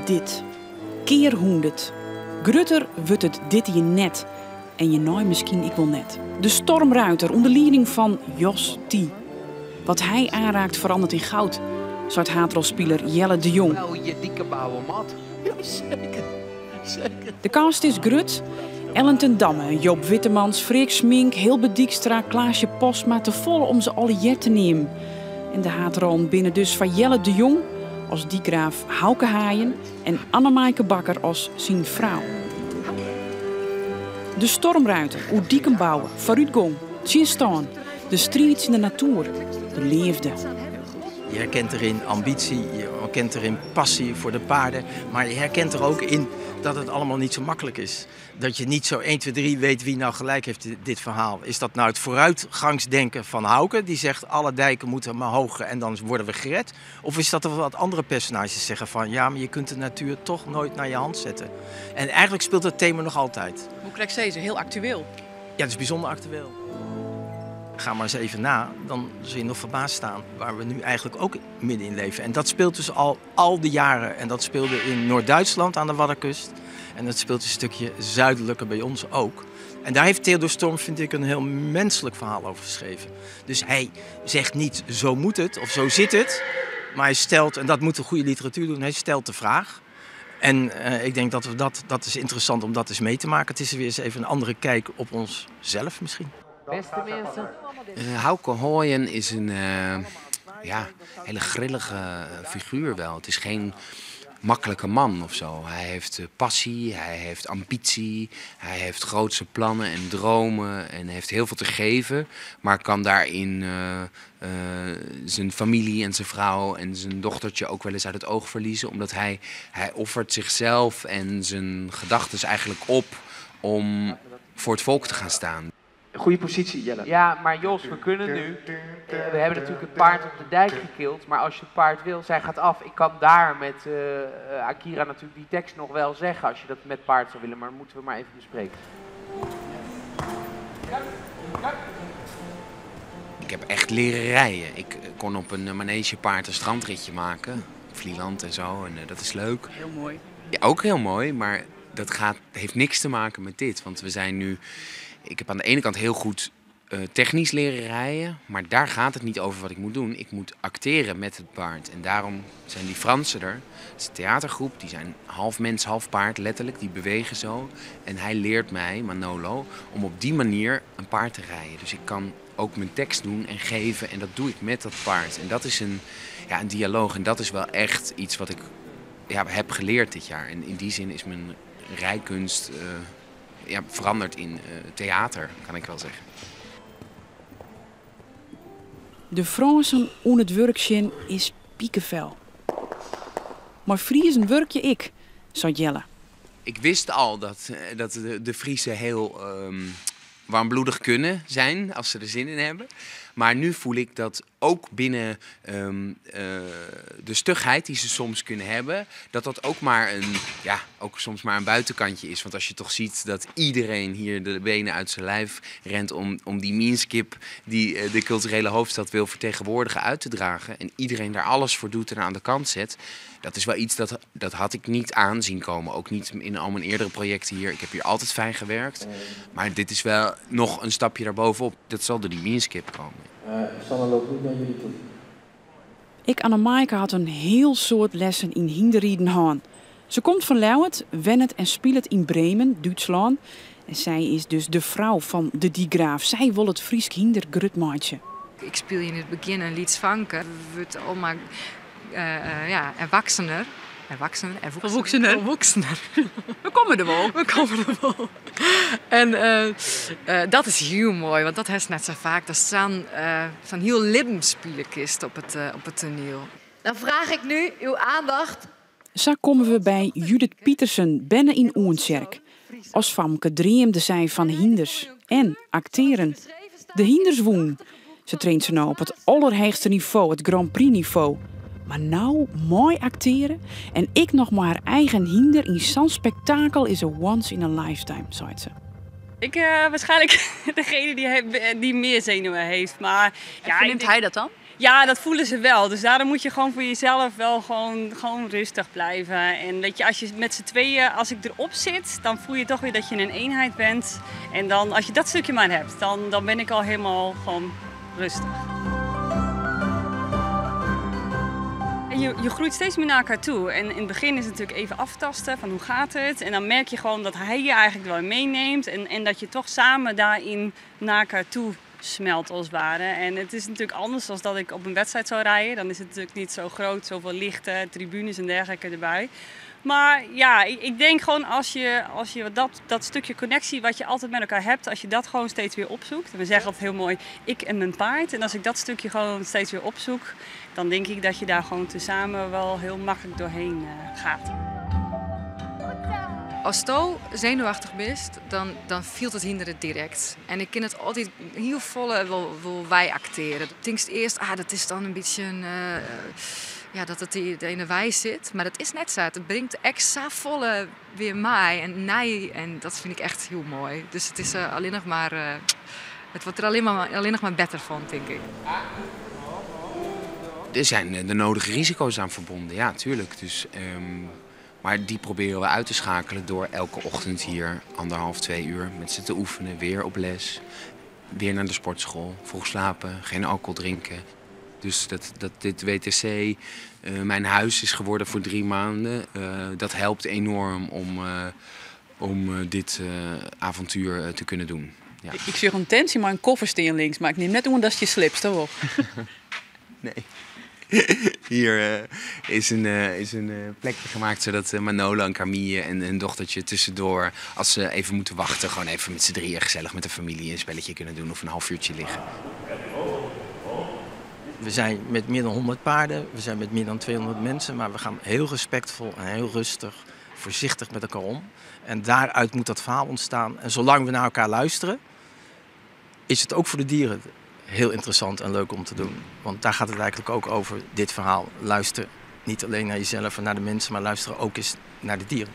dit. Keer 100. Grutter wordt het dit je net. En je naai misschien ik wel net. De stormruiter onder leiding van Jos T. Wat hij aanraakt verandert in goud. Zoals haatrolspeler Jelle de Jong. Nou, je dikke bouwe mat. Ja, zeker. Zeker. De cast is Grut, Ellen ten Damme, Joop Wittemans, Freek Smink, Hilbe Dijkstra, Klaasje Postma te volle om ze alle jet te nemen. En de haatrollen binnen dus van Jelle de Jong als diegraaf Hauke Haaien en Annemaike Bakker als zijn vrouw. De stormruiter, hoe diekenbouwen, vooruitgang, zien staan, de strijd in de natuur, de leefde. Je herkent erin ambitie, je herkent erin passie voor de paarden. Maar je herkent er ook in dat het allemaal niet zo makkelijk is. Dat je niet zo 1, 2, 3 weet wie nou gelijk heeft dit verhaal. Is dat nou het vooruitgangsdenken van Hauke? Die zegt alle dijken moeten maar hoger en dan worden we gered. Of is dat er wat andere personages zeggen van ja, maar je kunt de natuur toch nooit naar je hand zetten. En eigenlijk speelt dat thema nog altijd. Hoe krijg je ze? Heel actueel. Ja, het is bijzonder actueel. Ga maar eens even na, dan zul je nog verbaasd staan waar we nu eigenlijk ook middenin leven. En dat speelt dus al die jaren. En dat speelde in Noord-Duitsland aan de Waddenkust. En dat speelt een stukje zuidelijker bij ons ook. En daar heeft Theodor Storm, vind ik, een heel menselijk verhaal over geschreven. Dus hij zegt niet zo moet het of zo zit het. Maar hij stelt, en dat moet de goede literatuur doen, hij stelt de vraag. En ik denk dat dat is interessant om dat eens mee te maken. Het is weer eens even een andere kijk op onszelf misschien. Beste mensen. Hauke Haaien is een hele grillige figuur wel. Het is geen makkelijke man of zo. Hij heeft passie, hij heeft ambitie, hij heeft grootse plannen en dromen en heeft heel veel te geven. Maar kan daarin zijn familie en zijn vrouw en zijn dochtertje ook wel eens uit het oog verliezen. Omdat hij offert zichzelf en zijn gedachten eigenlijk op om voor het volk te gaan staan. Goede positie, Jelle. Ja, maar Jos, we kunnen nu. We hebben natuurlijk het paard op de dijk gekild. Maar als je het paard wil, zij gaat af. Ik kan daar met Akira natuurlijk die tekst nog wel zeggen. Als je dat met paard zou willen. Maar dat moeten we maar even bespreken. Ik heb echt leren rijden. Ik kon op een manegepaard een strandritje maken. Vlieland en zo. En dat is leuk. Heel mooi. Ja, ook heel mooi, maar dat heeft niks te maken met dit. Want we zijn nu... Ik heb aan de ene kant heel goed technisch leren rijden, maar daar gaat het niet over wat ik moet doen. Ik moet acteren met het paard. En daarom zijn die Fransen er. Het is een theatergroep, die zijn half mens, half paard, letterlijk. Die bewegen zo. En hij leert mij, Manolo, om op die manier een paard te rijden. Dus ik kan ook mijn tekst doen en geven en dat doe ik met dat paard. En dat is een dialoog en dat is wel echt iets wat ik heb geleerd dit jaar. En in die zin is mijn rijkunst... veranderd in theater, kan ik wel zeggen. De Fransen on het werkjen is piekenvel. Maar Friesen werk je ik, zei Jelle. Ik wist al dat de Friesen heel warmbloedig kunnen zijn als ze er zin in hebben. Maar nu voel ik dat ook binnen de stugheid die ze soms kunnen hebben, dat ook maar soms maar een buitenkantje is. Want als je toch ziet dat iedereen hier de benen uit zijn lijf rent om die meanskip die de culturele hoofdstad wil vertegenwoordigen uit te dragen. En iedereen daar alles voor doet en aan de kant zet. Dat is wel iets dat had ik niet aanzien komen. Ook niet in al mijn eerdere projecten hier. Ik heb hier altijd fijn gewerkt. Maar dit is wel nog een stapje daarbovenop. Dat zal door die meanskip komen. Sanne loopt niet naar jullie toe. Ik, Annemaike, had een heel soort lessen in hinderrieden haan. Ze komt van Leeuwarden, wennet en speelt in Bremen, Duitsland. En zij is dus de vrouw van de diegraaf. Zij wil het Friesk hinder grutmaatje. Ik speel in het begin een liedsvanken. We worden allemaal erwachsener. Erwachsener. We komen er wel. We komen er wel. En dat is heel mooi, want dat is net zo vaak. Dat is dan van heel levensspielenkist op het toneel. Dan vraag ik nu uw aandacht. Zo komen we bij Judith Pietersen binnen in Oensjerk. Als famke dreamde zij van hinders en acteren. De hinders woen. Ze traint ze nou op het allerhoogste niveau, het Grand Prix niveau. Maar nou, mooi acteren en ik nog maar haar eigen hinder in zo'n spektakel is a once in a lifetime, zei ze. Ik waarschijnlijk degene die meer zenuwen heeft, maar... Ja, neemt hij dat dan? Ja, dat voelen ze wel. Dus daarom moet je gewoon voor jezelf wel gewoon rustig blijven. En weet je, als je met z'n tweeën, als ik erop zit, dan voel je toch weer dat je een eenheid bent. En dan, als je dat stukje maar hebt, dan ben ik al helemaal gewoon rustig. Je groeit steeds meer naar elkaar toe. En in het begin is het natuurlijk even aftasten van hoe gaat het. En dan merk je gewoon dat hij je eigenlijk wel meeneemt. En dat je toch samen daarin naar elkaar toe smelt als het ware. En het is natuurlijk anders dan dat ik op een wedstrijd zou rijden. Dan is het natuurlijk niet zo groot, zoveel lichten, tribunes en dergelijke erbij. Maar ja, ik denk gewoon als je dat stukje connectie wat je altijd met elkaar hebt, als je dat gewoon steeds weer opzoekt. En we zeggen altijd heel mooi, ik en mijn paard. En als ik dat stukje gewoon steeds weer opzoek, dan denk ik dat je daar gewoon tezamen wel heel makkelijk doorheen gaat. Als je zenuwachtig bent, dan voelt het hinderen direct. En ik ken het altijd heel volle wil wij acteren. Ik denk eerst, dat is dan een beetje dat het in de wijs zit. Maar dat is net zo. Het brengt extra volle weer mij en nee. En dat vind ik echt heel mooi. Dus het is alleen nog maar, het wordt er alleen nog maar beter van, denk ik. Er zijn de nodige risico's aan verbonden, ja, tuurlijk. Dus, maar die proberen we uit te schakelen door elke ochtend hier 1,5, 2 uur met ze te oefenen. Weer op les, weer naar de sportschool, vroeg slapen, geen alcohol drinken. Dus dat dit WTC mijn huis is geworden voor 3 maanden, dat helpt enorm om dit avontuur te kunnen doen. Ja. Ik zie een tentie, maar een koffer staan links. Maar ik neem net omdat je slipt, toch? Nee. Hier is een plekje gemaakt zodat Manolo en Camille en een dochtertje tussendoor, als ze even moeten wachten, gewoon even met z'n drieën gezellig met de familie een spelletje kunnen doen of een half uurtje liggen. We zijn met meer dan 100 paarden, we zijn met meer dan 200 mensen, maar we gaan heel respectvol en heel rustig, voorzichtig met elkaar om. En daaruit moet dat verhaal ontstaan. En zolang we naar elkaar luisteren, is het ook voor de dieren heel interessant en leuk om te doen. Want daar gaat het eigenlijk ook over, dit verhaal. Luister niet alleen naar jezelf en naar de mensen, maar luister ook eens naar de dieren.